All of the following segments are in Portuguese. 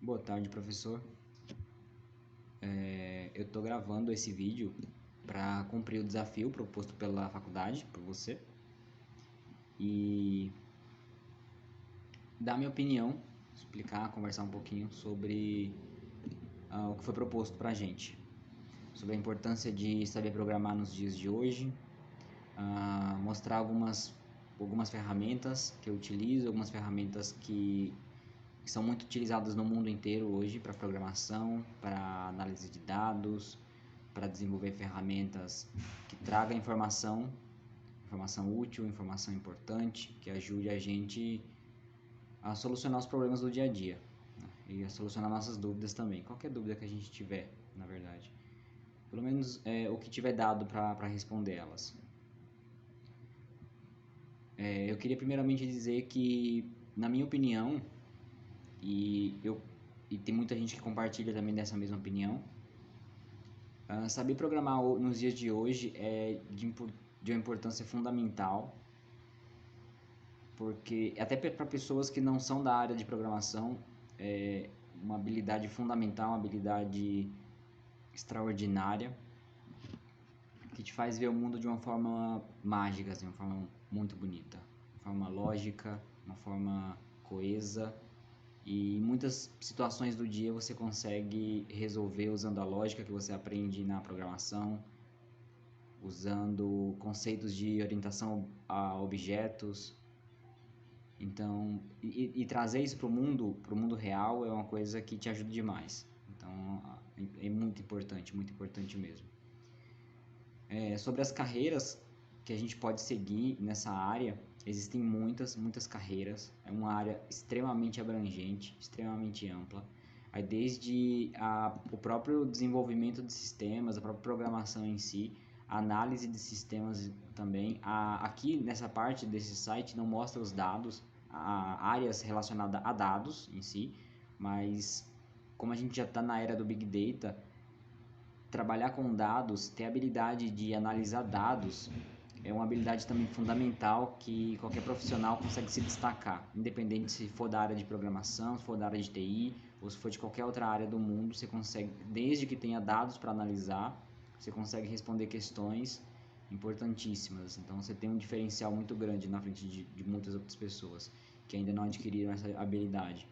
Boa tarde, professor. Eu estou gravando esse vídeo para cumprir o desafio proposto pela faculdade, por você, e dar minha opinião, explicar, conversar um pouquinho sobre o que foi proposto para a gente, sobre a importância de saber programar nos dias de hoje, mostrar algumas ferramentas que eu utilizo, algumas ferramentas que são muito utilizadas no mundo inteiro hoje para programação, para análise de dados, para desenvolver ferramentas que tragam informação útil, informação importante, que ajude a gente a solucionar os problemas do dia a dia, né? E a solucionar nossas dúvidas também, qualquer dúvida que a gente tiver, na verdade. Pelo menos o que tiver dado para responder elas. Eu queria primeiramente dizer que, na minha opinião, e tem muita gente que compartilha também dessa mesma opinião, saber programar nos dias de hoje é de uma importância fundamental, porque até para pessoas que não são da área de programação, é uma habilidade fundamental, uma habilidade extraordinária, que te faz ver o mundo de uma forma mágica, assim, uma forma muito bonita, uma forma lógica, uma forma coesa. E em muitas situações do dia você consegue resolver usando a lógica que você aprende na programação, usando conceitos de orientação a objetos. Então, trazer isso para o mundo real é uma coisa que te ajuda demais. Então, é muito importante mesmo. Sobre as carreiras que a gente pode seguir nessa área, existem muitas carreiras. É uma área extremamente abrangente, extremamente ampla. Aí desde o próprio desenvolvimento de sistemas, a própria programação em si, a análise de sistemas também. Aqui nessa parte desse site não mostra os dados, áreas relacionadas a dados em si, mas como a gente já está na era do Big Data, trabalhar com dados, ter a habilidade de analisar dados é uma habilidade também fundamental que qualquer profissional consegue se destacar, independente se for da área de programação, se for da área de TI ou se for de qualquer outra área do mundo, você consegue, desde que tenha dados para analisar, você consegue responder questões importantíssimas. Então você tem um diferencial muito grande na frente de muitas outras pessoas que ainda não adquiriram essa habilidade.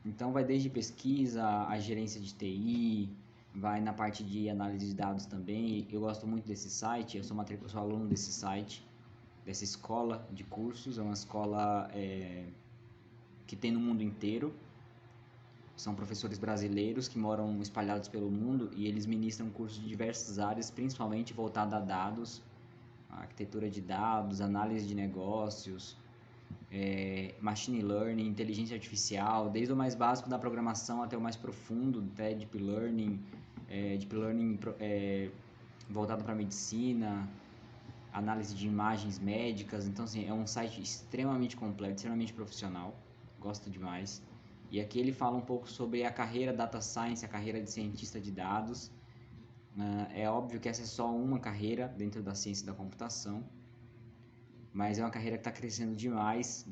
Então vai desde pesquisa, a gerência de TI, vai na parte de análise de dados também. Eu gosto muito desse site, eu sou aluno desse site, dessa escola de cursos. É uma escola que tem no mundo inteiro. São professores brasileiros que moram espalhados pelo mundo e eles ministram cursos de diversas áreas, principalmente voltado a dados, a arquitetura de dados, análise de negócios, machine learning, inteligência artificial, desde o mais básico da programação até o mais profundo, até deep learning voltado para medicina, análise de imagens médicas. Então, assim, é um site extremamente completo, extremamente profissional, gosto demais. E aqui ele fala um pouco sobre a carreira data science, a carreira de cientista de dados. É óbvio que essa é só uma carreira dentro da ciência da computação, mas é uma carreira que está crescendo demais.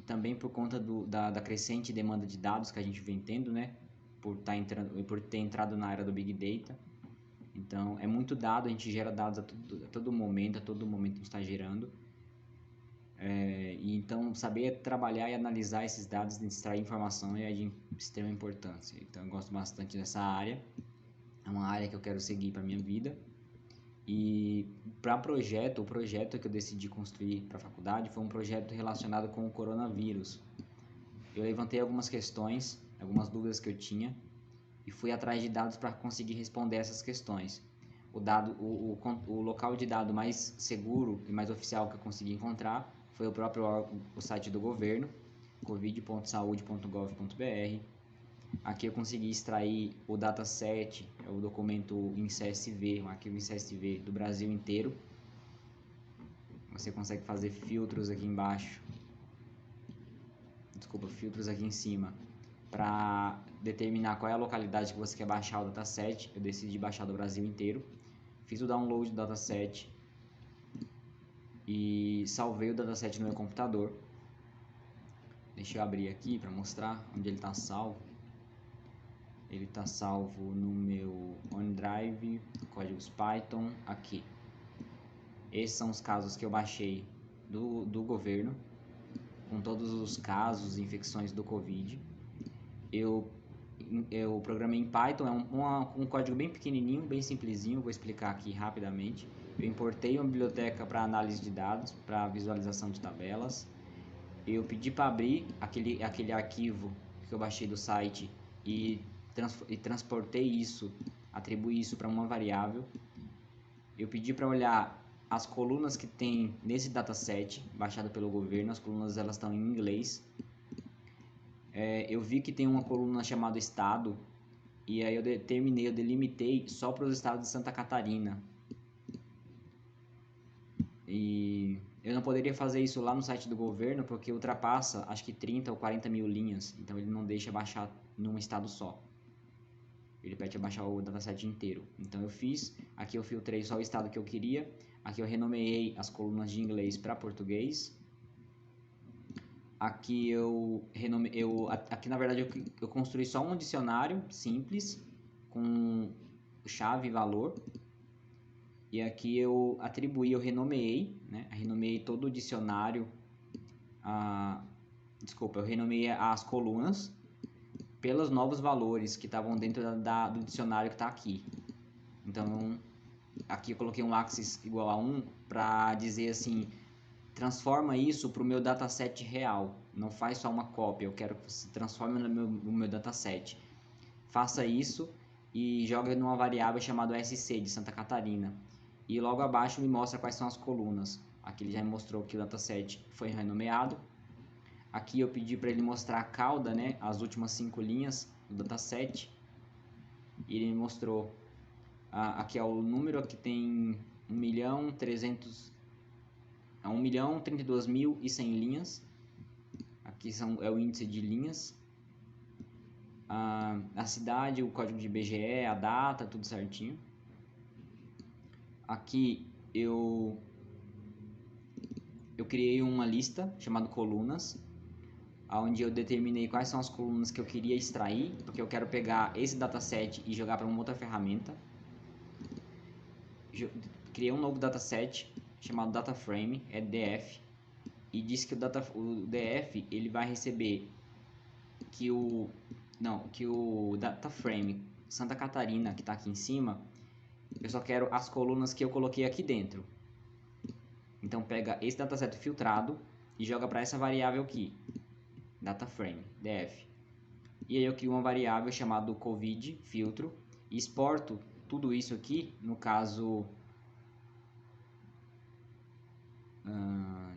Também por conta da crescente demanda de dados que a gente vem tendo, né? Por ter entrado na era do Big Data. Então, é muito dado, a gente gera dados a todo momento a gente está gerando. E então, saber trabalhar e analisar esses dados, extrair informação é de extrema importância. Então, eu gosto bastante dessa área. É uma área que eu quero seguir para minha vida. E para o projeto que eu decidi construir para a faculdade foi um projeto relacionado com o coronavírus. Eu levantei algumas questões, algumas dúvidas que eu tinha e fui atrás de dados para conseguir responder essas questões. O local de dado mais seguro e mais oficial que eu consegui encontrar foi o site do governo, covid.saude.gov.br. Aqui eu consegui extrair o dataset, o documento em CSV, um arquivo em CSV do Brasil inteiro. Você consegue fazer filtros aqui embaixo, filtros aqui em cima, para determinar qual é a localidade que você quer baixar o dataset. Eu decidi baixar do Brasil inteiro. Fiz o download do dataset e salvei o dataset no meu computador. Deixa eu abrir aqui para mostrar onde ele está salvo. Ele está salvo no meu OneDrive, códigos Python, aqui. Esses são os casos que eu baixei do governo, com todos os casos e infecções do Covid. Eu programei em Python, é um código bem pequenininho, bem simplesinho, vou explicar aqui rapidamente. Eu importei uma biblioteca para análise de dados, para visualização de tabelas. Eu pedi para abrir aquele arquivo que eu baixei do site e transportei isso, atribuí isso para uma variável. Eu pedi para olhar as colunas que tem nesse dataset baixado pelo governo. As colunas elas estão em inglês. Eu vi que tem uma coluna chamada estado, e aí eu delimitei só para os estados de Santa Catarina. E eu não poderia fazer isso lá no site do governo, porque ultrapassa acho que 30 ou 40 mil linhas, então ele não deixa baixar num estado só. Ele pede para baixar o dataset inteiro. Então aqui eu filtrei só o estado que eu queria, aqui eu renomeei as colunas de inglês para português. Aqui aqui na verdade eu construí só um dicionário simples com chave e valor. E aqui eu renomeei, né? Renomeei todo o dicionário. Eu renomeei as colunas pelos novos valores que estavam dentro do dicionário que está aqui. Então, aqui eu coloquei um axis igual a 1 para dizer assim, transforma isso para o meu dataset real, não faz só uma cópia, eu quero que você transforme no meu dataset. Faça isso e joga numa variável chamada SC de Santa Catarina. E logo abaixo me mostra quais são as colunas. Aqui ele já me mostrou que o dataset foi renomeado. Aqui eu pedi para ele mostrar a cauda, né, as últimas 5 linhas do dataset. E ele me mostrou. Aqui é o número, aqui tem 1.032.100 linhas. Aqui é o índice de linhas. A cidade, o código de IBGE, a data, tudo certinho. Aqui eu criei uma lista chamada colunas, onde eu determinei quais são as colunas que eu queria extrair, porque eu quero pegar esse dataset e jogar para uma outra ferramenta. Criei um novo dataset chamado DataFrame, DF, e disse que o DF ele vai receber que o DataFrame Santa Catarina, que está aqui em cima, eu só quero as colunas que eu coloquei aqui dentro. Então pega esse dataset filtrado e joga para essa variável aqui, DataFrame, DF. E aí eu crio uma variável chamada COVID filtro e exporto tudo isso aqui, no caso,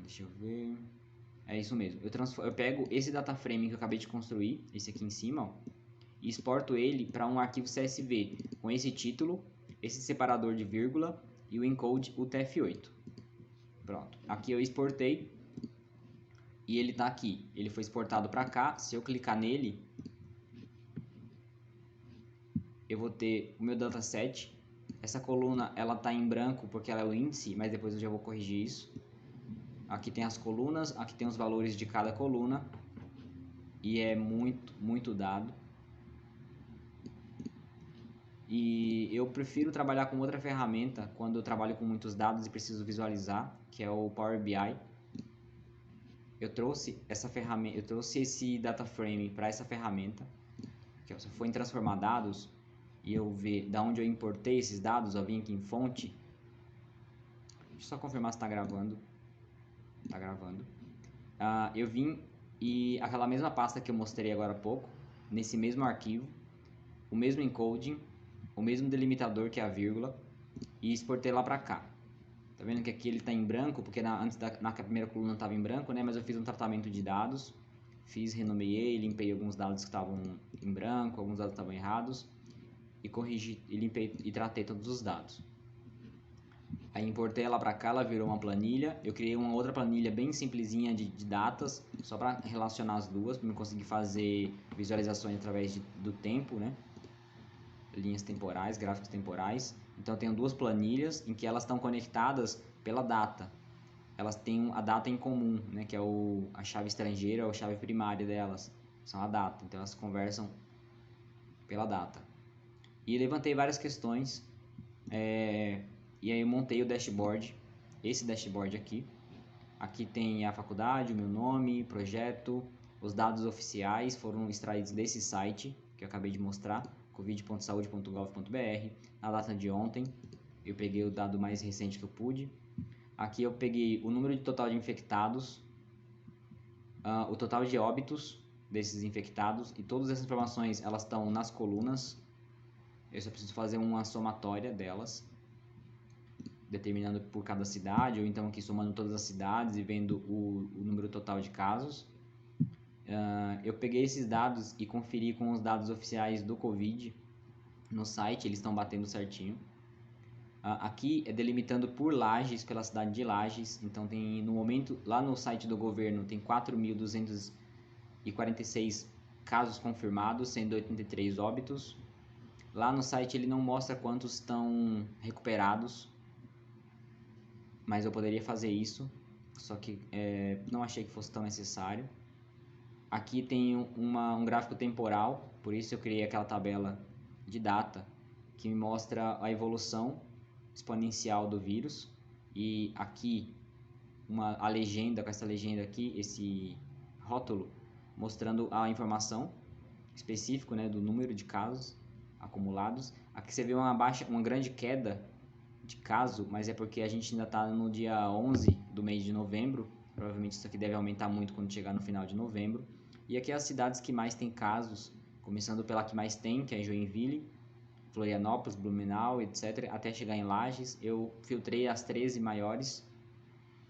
deixa eu ver, é isso mesmo. Eu pego esse DataFrame que eu acabei de construir, esse aqui em cima, ó, e exporto ele para um arquivo CSV com esse título, esse separador de vírgula e o encode UTF-8. Pronto, aqui eu exportei e ele está aqui. Ele foi exportado para cá. Se eu clicar nele, eu vou ter o meu dataset. Essa coluna ela está em branco porque ela é o índice, mas depois eu já vou corrigir isso. Aqui tem as colunas, aqui tem os valores de cada coluna e é muito dado. E eu prefiro trabalhar com outra ferramenta quando eu trabalho com muitos dados e preciso visualizar, que é o Power BI. Eu trouxe essa ferramenta, eu trouxe esse DataFrame para essa ferramenta, que se eu for em transformar dados e eu ver da onde eu importei esses dados, eu vim aqui em fonte. Deixa eu só confirmar se está gravando. Está gravando. Eu vim e aquela mesma pasta que eu mostrei agora há pouco, nesse mesmo arquivo, o mesmo encoding, o mesmo delimitador que é a vírgula, e exportei lá para cá. Tá vendo que aqui ele está em branco, porque antes na primeira coluna estava em branco, né? Mas eu fiz um tratamento de dados, renomeei, limpei alguns dados que estavam em branco, alguns dados estavam errados, e corrigi, e limpei e tratei todos os dados. Aí importei ela para cá, ela virou uma planilha. Eu criei uma outra planilha bem simplesinha de datas, só para relacionar as duas, para eu conseguir fazer visualizações através do tempo, né? Linhas temporais, gráficos temporais. Então eu tenho duas planilhas em que elas estão conectadas pela data. elas têm a data em comum, né, que é a chave estrangeira ou a chave primária delas, são a data, então elas conversam pela data. E levantei várias questões, e aí eu montei o dashboard, esse dashboard aqui. Aqui tem a faculdade, o meu nome, projeto, os dados oficiais foram extraídos desse site que eu acabei de mostrar, covid.saude.gov.br, na data de ontem. Eu peguei o dado mais recente que eu pude. Aqui eu peguei o número de total de infectados, o total de óbitos desses infectados, e todas essas informações elas estão nas colunas. Eu só preciso fazer uma somatória delas, determinando por cada cidade, ou então aqui somando todas as cidades e vendo o número total de casos. Eu peguei esses dados e conferi com os dados oficiais do Covid no site, eles estão batendo certinho. Aqui é delimitando por Lages, pela cidade de Lages, então tem no momento, lá no site do governo, tem 4.246 casos confirmados, sendo 83 óbitos. Lá no site ele não mostra quantos estão recuperados, mas eu poderia fazer isso, só que não achei que fosse tão necessário. Aqui tem um gráfico temporal, por isso eu criei aquela tabela de data que me mostra a evolução exponencial do vírus, e aqui a legenda, com essa legenda aqui, esse rótulo mostrando a informação específica, né, do número de casos acumulados. Aqui você vê uma grande queda de caso, mas é porque a gente ainda está no dia 11 do mês de novembro, provavelmente isso aqui deve aumentar muito quando chegar no final de novembro. E aqui as cidades que mais tem casos, começando pela que mais tem, que é Joinville, Florianópolis, Blumenau, etc., até chegar em Lages. Eu filtrei as 13 maiores.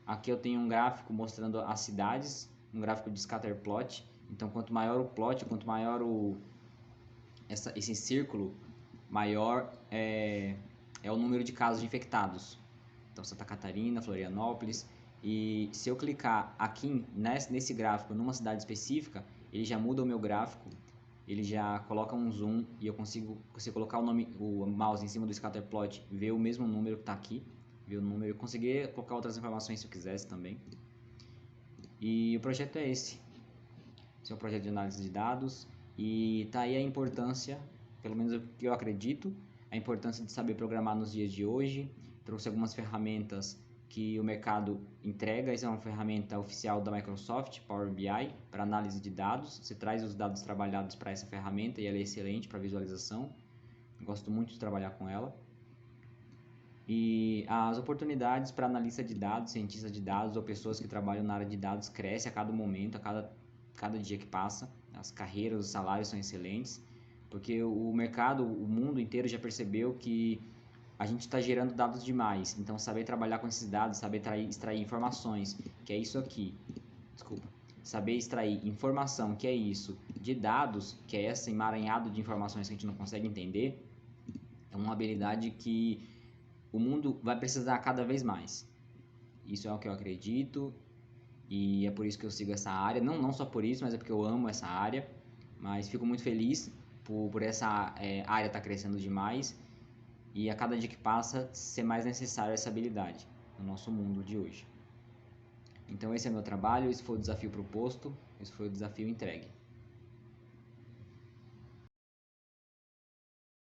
Aqui eu tenho um gráfico mostrando as cidades, um gráfico de scatter plot. Então, quanto maior o plot, quanto maior esse círculo, maior é o número de casos infectados. Então, Santa Catarina, Florianópolis. E se eu clicar aqui nesse gráfico, numa cidade específica, ele já muda o meu gráfico, ele já coloca um zoom e eu consigo, se eu colocar o mouse em cima do scatter plot, ver o mesmo número que está aqui, ver o número, eu conseguir colocar outras informações se eu quisesse também. E o projeto é esse. Esse é um projeto de análise de dados, e tá aí a importância, pelo menos o que eu acredito, a importância de saber programar nos dias de hoje. Trouxe algumas ferramentas que o mercado entrega. Essa é uma ferramenta oficial da Microsoft, Power BI, para análise de dados. Você traz os dados trabalhados para essa ferramenta e ela é excelente para visualização. Gosto muito de trabalhar com ela. E as oportunidades para analista de dados, cientista de dados ou pessoas que trabalham na área de dados crescem a cada momento, a cada dia que passa. As carreiras, os salários são excelentes, porque o mercado, o mundo inteiro já percebeu que a gente está gerando dados demais. Então, saber trabalhar com esses dados, saber extrair informações, que é isso aqui. Desculpa. Saber extrair informação, que é isso, de dados, que é esse emaranhado de informações que a gente não consegue entender, é uma habilidade que o mundo vai precisar cada vez mais. Isso é o que eu acredito, e é por isso que eu sigo essa área. Não só por isso, mas é porque eu amo essa área. Mas fico muito feliz por essa área estar crescendo demais, e a cada dia que passa ser mais necessário essa habilidade no nosso mundo de hoje. Então esse é meu trabalho, esse foi o desafio proposto, esse foi o desafio entregue.